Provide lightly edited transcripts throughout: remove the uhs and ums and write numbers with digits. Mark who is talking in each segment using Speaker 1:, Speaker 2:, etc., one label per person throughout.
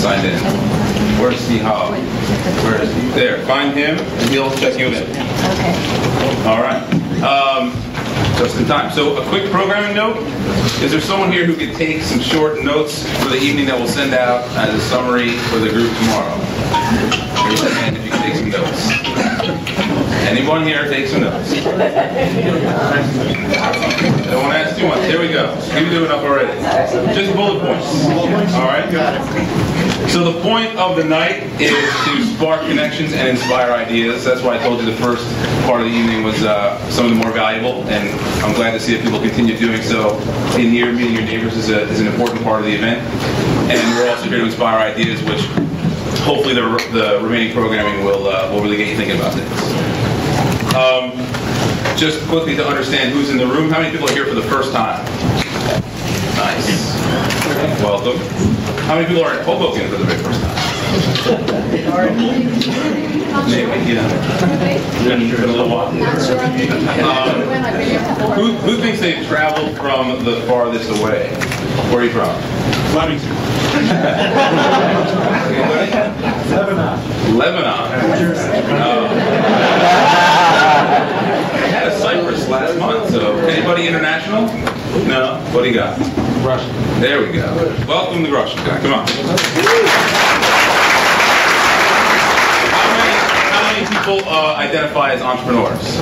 Speaker 1: signed in. Where's Steve Hall? Where is he? There. Find him, and he'll check you in.
Speaker 2: Okay.
Speaker 1: All right. Just in time. So a quick programming note. Is there someone here who could take some short notes for the evening that we'll send out as a summary for the group tomorrow? Raise your hand if you can take some notes. Anyone here take some notes? I don't want to ask too much. There we go. You're doing enough already. Just bullet points. All right? So the point of the night is to spark connections and inspire ideas. That's why I told you the first part of the evening was some of the more valuable, and I'm glad to see that people continue doing so. In here, meeting your neighbors is an important part of the event. And we're also here to inspire ideas, which hopefully the remaining programming will really get you thinking about things. Just quickly to understand who's in the room, how many people are here for the first time? Nice. Welcome. How many people are in Hoboken for the very first time? Maybe, yeah. Been a little while. Who thinks they've traveled from the farthest away? Where are you from?
Speaker 3: Flemington.
Speaker 1: Lebanon. I had a Cyprus last month, so anybody international? No? What do you got?
Speaker 3: Russia.
Speaker 1: There we go. Welcome to Russia. Come on. How many people identify as entrepreneurs?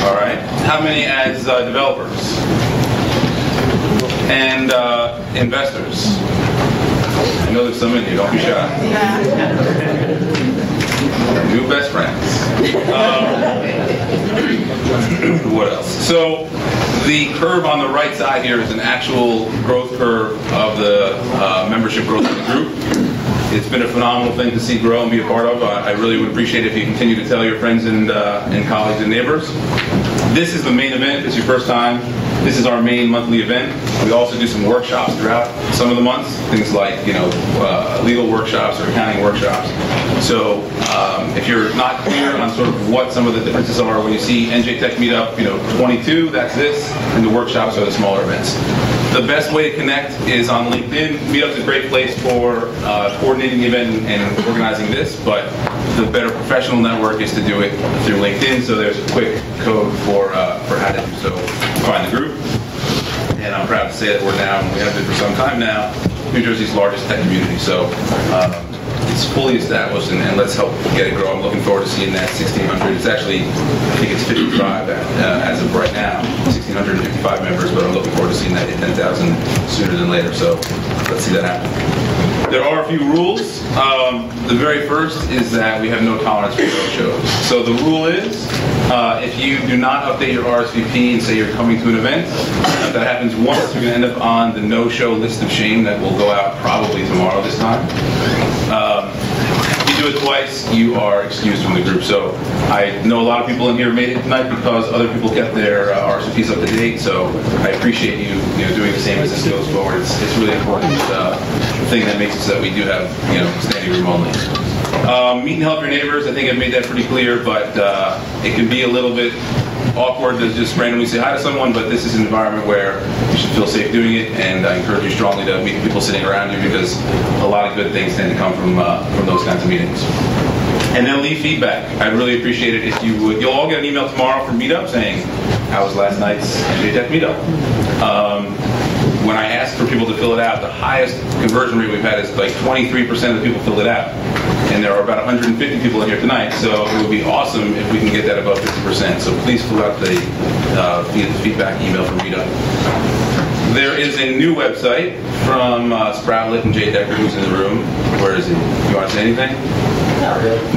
Speaker 1: All right. How many as developers? And investors? I know there's some in here. Don't be shy. New best friends. What else? So the curve on the right side here is an actual growth curve of the membership growth of the group. It's been a phenomenal thing to see grow and be a part of. I really would appreciate it if you continue to tell your friends and colleagues and neighbors. This is the main event. If it's your first time, this is our main monthly event. We also do some workshops throughout some of the months, things like legal workshops or accounting workshops. So if you're not clear on sort of what some of the differences are, when you see NJ Tech Meetup, 22, that's this, and the workshops are the smaller events. The best way to connect is on LinkedIn. Meetup's a great place for coordinating the event and organizing this, but the better professional network is to do it through LinkedIn. So there's a quick code for how to do so. Find the group. And I'm proud to say that we have been for some time now, New Jersey's largest tech community. So it's fully established, and let's help get it grow. I'm looking forward to seeing that 1,600. It's actually, I think it's 55 as of right now, 1,655 members, but I'm looking forward to seeing that hit 10,000 sooner than later. So let's see that happen. There are a few rules. The very first is that we have no tolerance for no-shows. So the rule is, if you do not update your RSVP and say you're coming to an event, if that happens once, you're going to end up on the no-show list of shame that will go out probably tomorrow this time. If you do it twice, you are excused from the group. So I know a lot of people in here made it tonight because other people kept their RSVPs up to date. So I appreciate you doing the same as this goes forward. It's really important thing that makes it so that we do have standing room only. Meet and help your neighbors. I think I've made that pretty clear, but it can be a little bit awkward to just randomly say hi to someone, but this is an environment where you should feel safe doing it, and I encourage you strongly to meet the people sitting around you because a lot of good things tend to come from those kinds of meetings. And then leave feedback. I'd really appreciate it if you would. You'll all get an email tomorrow from Meetup saying, how was last night's NJ Tech Meetup? When I asked for people to fill it out, the highest conversion rate we've had is like 23% of the people filled it out. And there are about 150 people in here tonight, so it would be awesome if we can get that above 50%. So please fill out the feedback email from Meetup. There is a new website from Sproutlet and Jay Decker, who's in the room. Where is he? You want to say anything?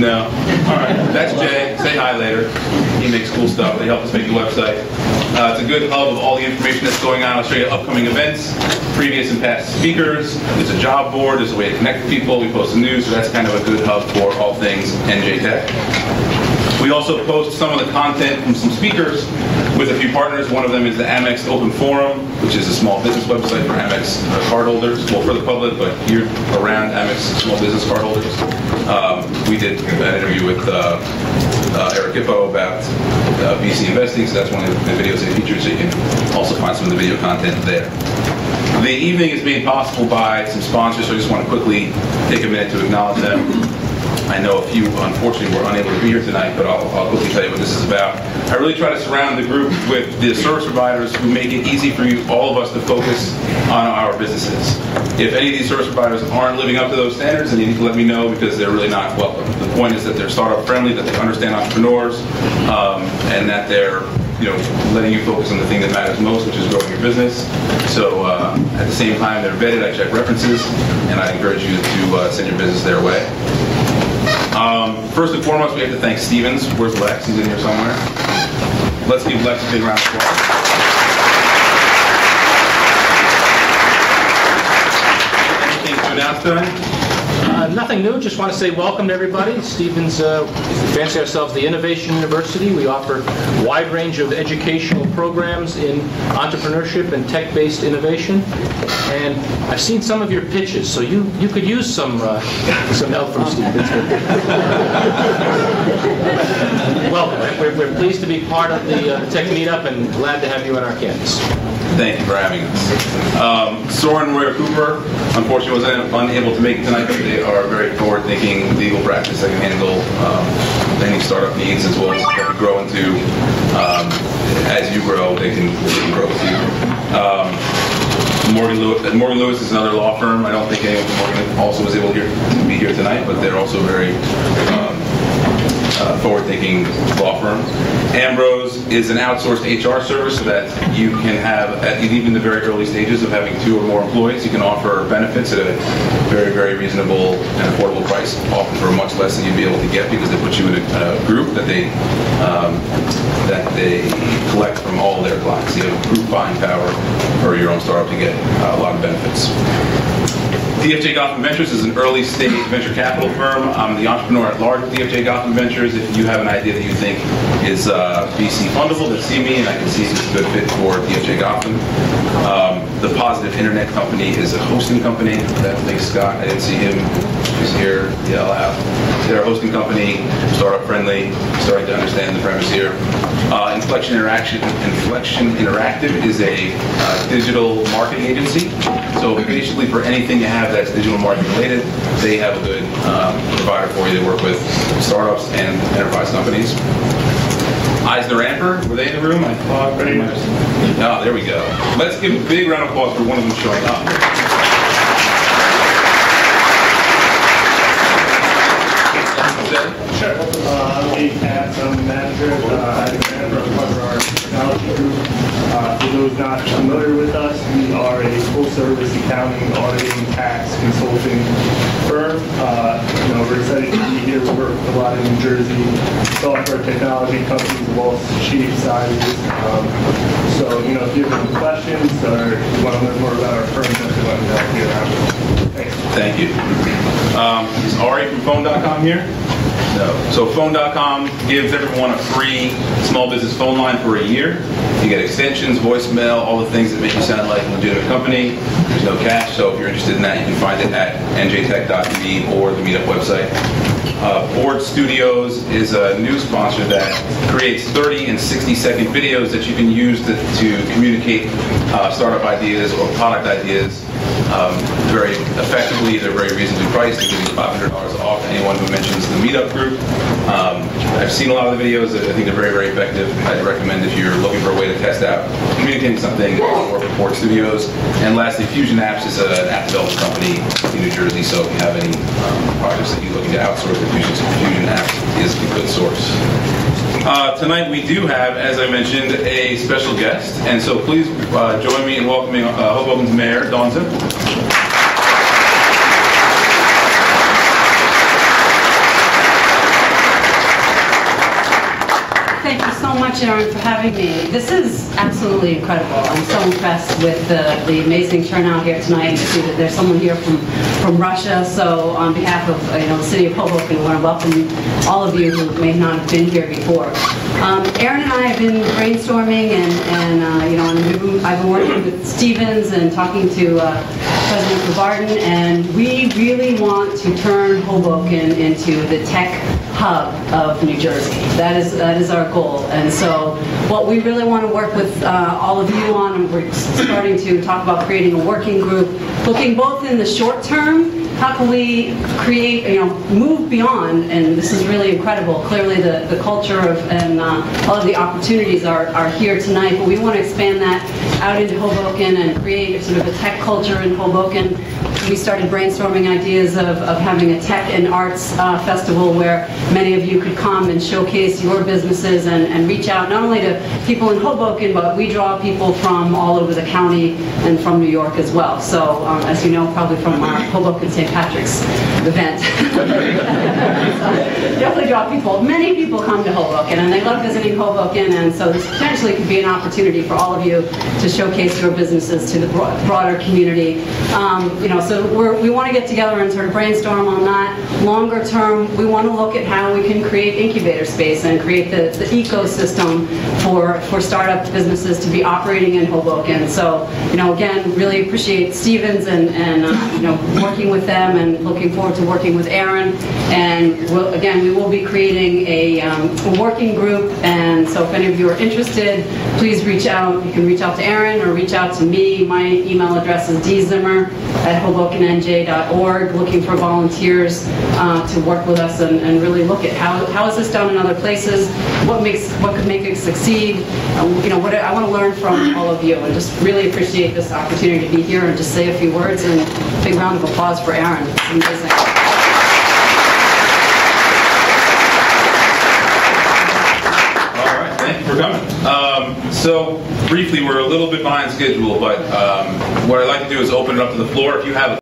Speaker 1: No. All right. That's Jay. Say hi later. He makes cool stuff. They help us make the website. It's a good hub of all the information that's going on. I'll show you upcoming events, previous and past speakers. There's a job board. There's a way to connect with people. We post the news, so that's kind of a good hub for all things NJ Tech. We also post some of the content from some speakers with a few partners. One of them is the Amex Open Forum, which is a small business website for Amex cardholders, well, for the public, but here around Amex small business cardholders. We did an interview with Eric Hippo about VC investing, so that's one of the videos they featured, so you can also find some of the video content there. The evening is made possible by some sponsors, so I just want to quickly take a minute to acknowledge them. I know a few, unfortunately, were unable to be here tonight, but I'll quickly tell you what this is about. I really try to surround the group with the service providers who make it easy for all of us to focus on our businesses. If any of these service providers aren't living up to those standards, then you need to let me know, because they're really not welcome. The point is that they're startup friendly, that they understand entrepreneurs, and that they're letting you focus on the thing that matters most, which is growing your business. So at the same time, they're vetted. I check references, and I encourage you to send your business their way. First and foremost, we have to thank Stevens. Where's Lex? He's in here somewhere. Let's give Lex a big round of applause. Anything to announce tonight?
Speaker 2: Nothing new. Just want to say welcome to everybody. Stevens, fancy ourselves the Innovation University. We offer a wide range of educational programs in entrepreneurship and tech-based innovation. And I've seen some of your pitches, so you could use some help from Stevens. Welcome. We're pleased to be part of the Tech Meetup and glad to have you on our campus.
Speaker 1: Thank you for having us. Soren Royer Cooper, unfortunately, was unable to make it tonight, but they are a very forward-thinking legal practice that can handle any startup needs, as well as what we grow into. As you grow, they can grow with you. Morgan Lewis is another law firm. I don't think anyone from Morgan also was able to be here tonight, but they're also very forward-thinking law firm. Ambrose is an outsourced HR service so that you can have, even in the very early stages of having 2 or more employees, you can offer benefits at a very, very reasonable and affordable price, often for much less than you'd be able to get, because they put you in a group that they collect from all their clients. You have group buying power for your own startup to get a lot of benefits. DFJ Gotham Ventures is an early-stage venture capital firm. I'm the entrepreneur at large at DFJ Gotham Ventures. If you have an idea that you think is VC fundable, then see me, and I can see if it's a good fit for DFJ Gotham. The Positive Internet Company is a hosting company. That thanks Scott. I didn't see him. He's here. Yell out. They're a hosting company, startup friendly. Starting to understand the premise here. Inflection Interactive is a digital marketing agency. So basically, for anything you have that's digital marketing related, they have a good provider for you. They work with startups and enterprise companies. Eisner Amper, were they in the room? I thought pretty much. Oh, there we go. Let's give a big round of applause for one of them showing up.
Speaker 3: Sure. I'm Dave Katz. I'm the manager at Eisner Amper. I'm part of our technology group. For those not familiar with us, we are a full-service accounting, auditing, tax, consulting firm. We're excited to be here. We work with a lot of New Jersey software technology companies of all shapes, sizes. So, if you have any questions or you want to learn more about our firm, definitely let me help you out. Thanks.
Speaker 1: Thank you. Is Ari from Phone.com here? No. So Phone.com gives everyone a free small business phone line for a year. You get extensions, voicemail, all the things that make you sound like a legitimate company. There's no catch, so if you're interested in that, you can find it at njtech.tv or the Meetup website. Board Studios is a new sponsor that creates 30 and 60-second videos that you can use to communicate startup ideas or product ideas very effectively. They're very reasonably priced. They give you $500 off anyone who mentions the Meetup group. I've seen a lot of the videos. I think they're very, very effective. I'd recommend if you're looking for a way to test out communicating something, work with Board Studios. And lastly, Fusion Apps is an app development company in New Jersey, so if you have any projects that you're looking to outsource, Fusion Apps is a good source. Tonight we do have, as I mentioned, a special guest, and so please join me in welcoming Hoboken's Mayor, Dawn Zimmer.
Speaker 4: Thank you so much, Aaron, for having me. This is absolutely incredible. I'm so impressed with the amazing turnout here tonight. I see that there's someone here from Russia. So on behalf of the city of Hoboken, I want to welcome all of you who may not have been here before. Aaron and I have been brainstorming, and I've been working with Stevens and talking to President Bavardin, and we really want to turn Hoboken into the tech hub of New Jersey. That is our goal. And so what we really want to work with all of you on, and we're starting to talk about creating a working group, looking both in the short term, how can we create, move beyond, and this is really incredible. Clearly the culture and all of the opportunities are here tonight, but we want to expand that out into Hoboken and create sort of a tech culture in Hoboken. We started brainstorming ideas of having a tech and arts festival where many of you could come and showcase your businesses and reach out not only to people in Hoboken, but we draw people from all over the county and from New York as well. So as you know, probably from our Hoboken St. Patrick's event. Definitely draw people. Many people come to Hoboken and they love visiting Hoboken, and so this potentially could be an opportunity for all of you to showcase your businesses to the broader community. So we want to get together and sort of brainstorm on that. Longer term, we want to look at how we can create incubator space and create the ecosystem for startup businesses to be operating in Hoboken. So, again, really appreciate Stevens and working with them, and looking forward to working with Aaron. And we will be creating a working group. And so if any of you are interested, please reach out. You can reach out to Aaron or reach out to me. My email address is dzimmer@hobokennj.org, looking for volunteers to work with us and really look at how is this done in other places, what could make it succeed. I want to learn from all of you, and just really appreciate this opportunity to be here and just say a few words, and a big round of applause for Aaron. It's amazing.
Speaker 1: All right, thank you for coming. So briefly, we're a little bit behind schedule, but what I'd like to do is open it up to the floor. If you have